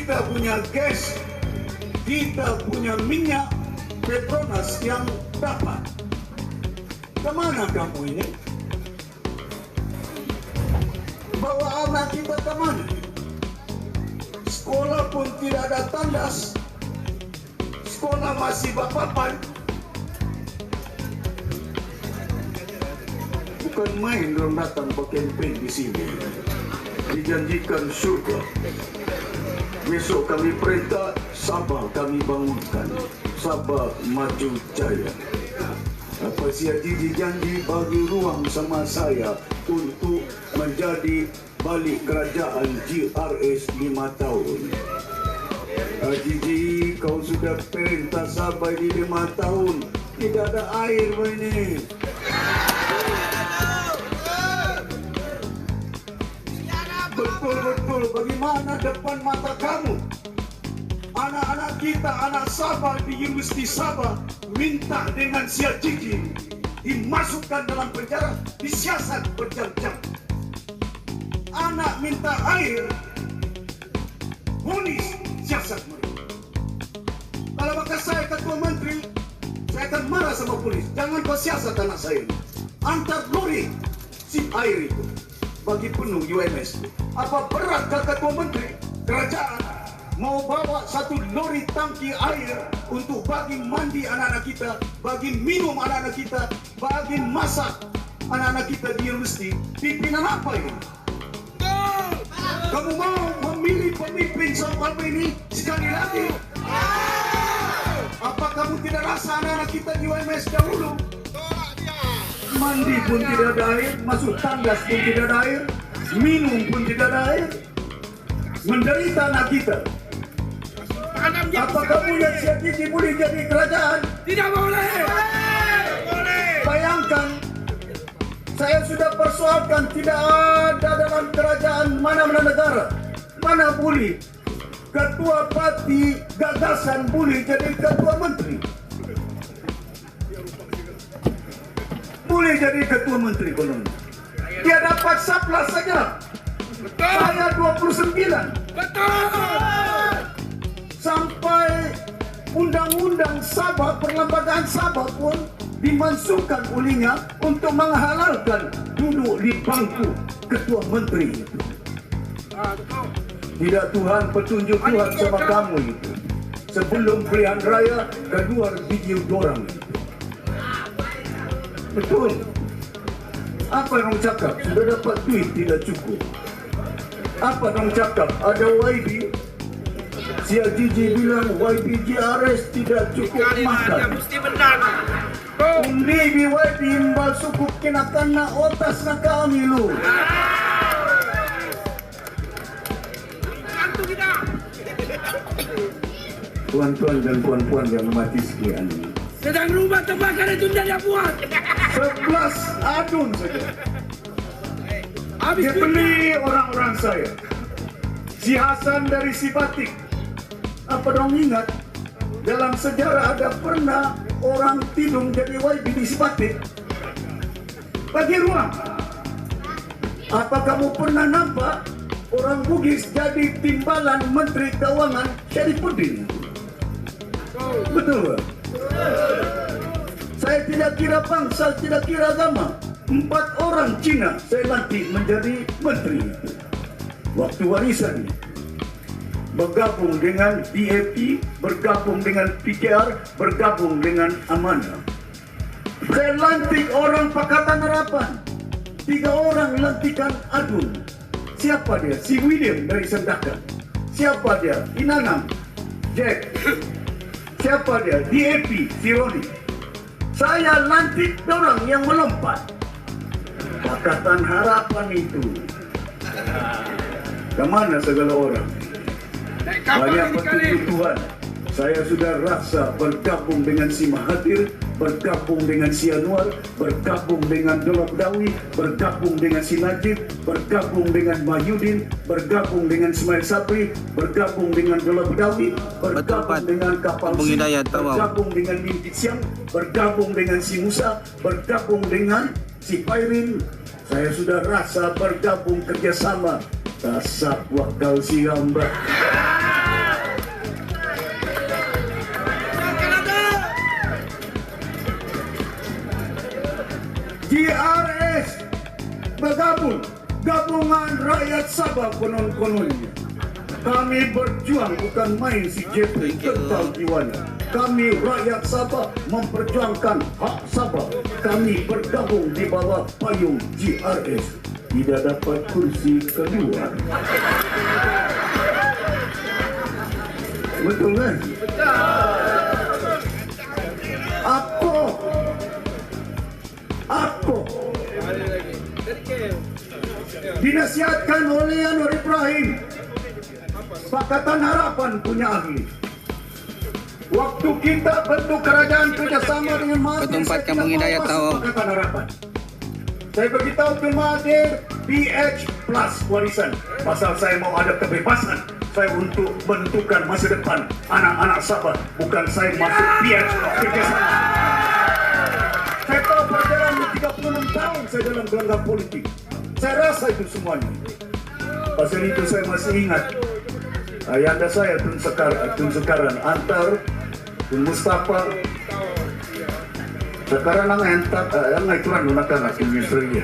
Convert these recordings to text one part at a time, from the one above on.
kita punya gas, kita punya minyak Petronas yang dapat. Kemana kamu ini? Bawa anak kita kemana? Sekolah pun tidak ada tandas. Sekolah masih bapapan. Bukan main orang datang berkempen di sini. Dijanjikan surga. Besok kami perintah Sabah kami bangunkan. Sabah maju jaya. Apa si Haji janji bagi ruang sama saya untuk menjadi balik kerajaan GRS 5 tahun. Haji, kau sudah perintah Sabah di 5 tahun. Tidak ada air ini. Betul-betul bagaimana depan mata kamu? Anak-anak kita, anak Sabah di Universiti Sabah minta dengan Sia Gigi dimasukkan dalam penjara, disiasat berjam-jam. Anak minta air, polis siasat mereka. Kalau maka saya ketua menteri, saya akan marah sama polis. Jangan kau siasat anak saya. Antar lori si air itu bagi penuh UMS. Apa berat ke ketua menteri kerajaan mau bawa satu lori tangki air untuk bagi mandi anak-anak kita, bagi minum anak-anak kita, bagi masak anak-anak kita di universiti? Pimpinan apa ini? Kamu mau memilih pemimpin seperti ini sekali lagi? Apa kamu tidak rasa anak-anak kita di UMS dahulu? Mandi pun tidak ada air, masuk tandas pun tidak ada air, minum pun tidak ada air. Menderita anak kita. Apa kamu yang Sia Gigi boleh jadi kerajaan? Tidak boleh. Bayangkan, saya sudah persoalkan tidak ada dalam kerajaan mana-mana negara. Mana boleh ketua parti gagasan boleh jadi ketua menteri? Boleh jadi ketua menteri konon. Dia dapat saplas saja. Betul. Saya 29. Betul. Sampai undang-undang Sabah, perlembagaan Sabah pun dimasukkan olehnya untuk menghalalkan duduk di bangku ketua menteri itu. Tidak Tuhan, petunjuk Tuhan sama kamu itu. Sebelum pilihan raya, keluar video dorang itu. Betul. Apa yang orang cakap? Sudah dapat duit tidak cukup. Apa yang orang cakap? Ada YB. Sia Gigi bilang YB GRS tidak cukup makan. Mesti benar. Undi di YB imbal suku kenakan na otas na kami lu. Bantu kita. Tuan-tuan dan puan-puan yang mati sekian. Sedang rumah terbakar itu tidak buat. 11 adun saja. Habis Dibeli orang-orang saya. Si Hasan dari si Batik. Apa dong ingat? Dalam sejarah ada pernah orang Tidung jadi YB di si Batik. Bagi ruang. Apa kamu pernah nampak orang Bugis jadi timbalan Menteri Keuangan Syarifudin? Betul. Saya tidak kira bangsa, tidak kira agama. 4 orang Cina saya lantik menjadi menteri. Waktu warisan bergabung dengan DAP, bergabung dengan PKR, bergabung dengan Amanah. Saya lantik orang Pakatan Harapan. 3 orang lantikan Adun. Siapa dia? Si William dari Sendakan. Siapa dia? Inanam, Jack. Siapa dia? DAP, si Roni. Saya lantik orang yang melompat. Pakatan Harapan itu. Kemana segala orang? Banyak petunjuk Tuhan. Saya sudah rasa bergabung dengan si Mahathir, bergabung dengan si Anwar, bergabung dengan Dolok Dawi, bergabung dengan si Najib, bergabung dengan Mahyudin, bergabung dengan Ismail Sabri, bergabung dengan Dolok Dawi, bergabung dengan Kapal Si, bergabung dengan Lim Siang, bergabung dengan si Musa, bergabung dengan si Pairin. Saya sudah rasa bergabung kerjasama. Tasak wakal si hamba. GRS bergabung, gabungan rakyat Sabah konon-kononnya. Kami berjuang bukan main si Jeffrey kental jiwanya. Kami rakyat Sabah memperjuangkan hak Sabah. Kami bergabung di bawah payung GRS. Tidak dapat kursi kedua. Betul kan? Aku dinasihatkan oleh Anwar Ibrahim, Pakatan Harapan punya ahli. Waktu kita bentuk kerajaan kerjasama dengan Mahathir, Ketempat Kampung Hidayat tahu. Pakatan Harapan. Saya beritahu ke Mahathir PH plus warisan. Pasal saya mau ada kebebasan. Saya untuk menentukan masa depan anak-anak Sabah. Bukan saya masuk PH kerjasama. Saya tahu perjalanan 36 tahun saya dalam gelanggang politik. Saya rasa itu semuanya. Pasal itu saya masih ingat ayahanda saya Tun Sekaran antar Tun Mustafa sekarang ang ituran nakana Tun Australia.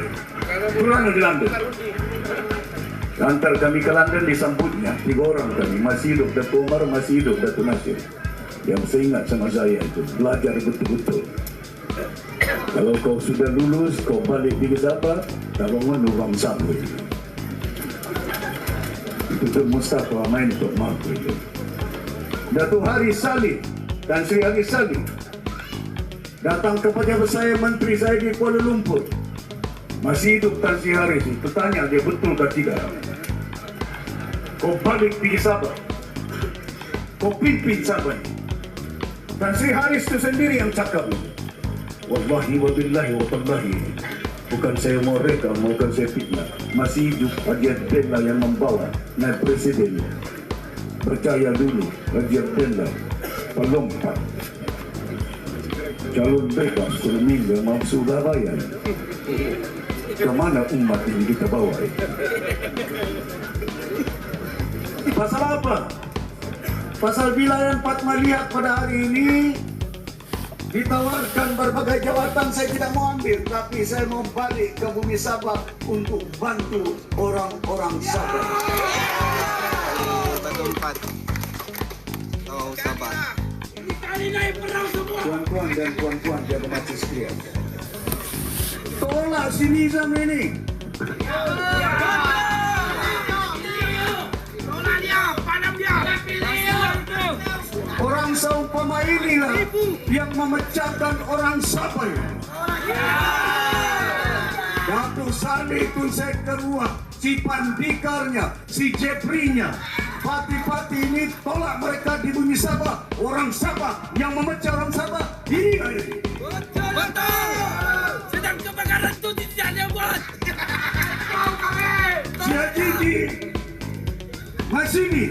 Turan di London. Antar kami ke London disambutnya 3 orang kami masih hidup. Dato' Umar masih hidup, Dato' Nasir. Yang saya ingat sama saya itu belajar betul-betul. Kalau kau sudah lulus, kau balik di Sabah, tabangan lubang sabu. Itu Tun Mustafa main untuk mampu itu. Datuk Haris Salih dan Sri Haris Salih datang kepada saya, menteri saya di Kuala Lumpur. Masih hidup Tan Sri Haris itu. Tanya dia betul ke tidak. Kau balik di Sabah, kau pimpin Sabah. Dan Sri Haris itu sendiri yang cakap. Wallahi wabillahi watallahi, bukan saya mau reka, bukan saya fitnah. Masih hidup Haji Abdullah yang membawa naik presiden. Percaya dulu, Haji Abdullah pelompat calon bebas Kurmingga Mam Surabaya. Kemana umat ini kita bawa? Pasal apa? Pasal bila yang Pak melihat pada hari ini ditawarkan berbagai jabatan, saya tidak mau ambil, tapi saya mau balik ke bumi Sabah untuk bantu orang-orang Sabah. Ketempat tahu Sabah. Ini kali naik perang semua. Tuan-tuan dan puan-puan jaga majlis sekalian, tolak si Nizam ini. Tolak dia, padam dia. Orang seumpama inilah yang memecahkan orang Sabah. Datuk Saleh itu saya keruah, si Pandikarnya, si Jeprinya, Pati-pati ini tolak mereka di bumi Sabah. Orang Sabah yang memecah orang Sabah. Ini Betul. Sedang kebakaran itu tidak ada buat. si Haji Masini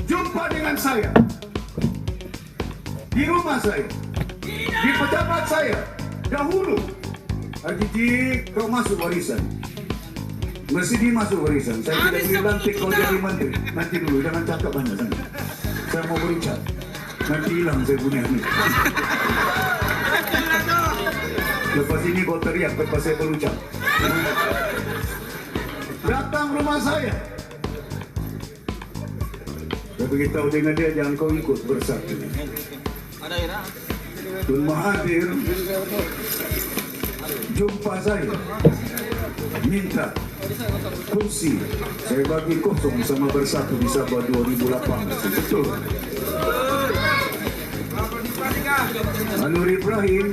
jumpa dengan saya di rumah saya, di pejabat saya dahulu. Haji, kau masuk warisan. Masih masuk warisan. Saya tidak boleh lantik kau jadi menteri. Nanti dulu, jangan cakap banyak sana. Saya mau berucap. Nanti hilang saya punya ini. Lepas ini kau teriak lepas saya berucap. Datang rumah saya. Saya beritahu dengan dia, jangan kau ikut bersatu. Tun Mahathir jumpa saya, minta kursi. Saya bagi kosong sama bersatu di Sabah 2008. Betul. Anwar Ibrahim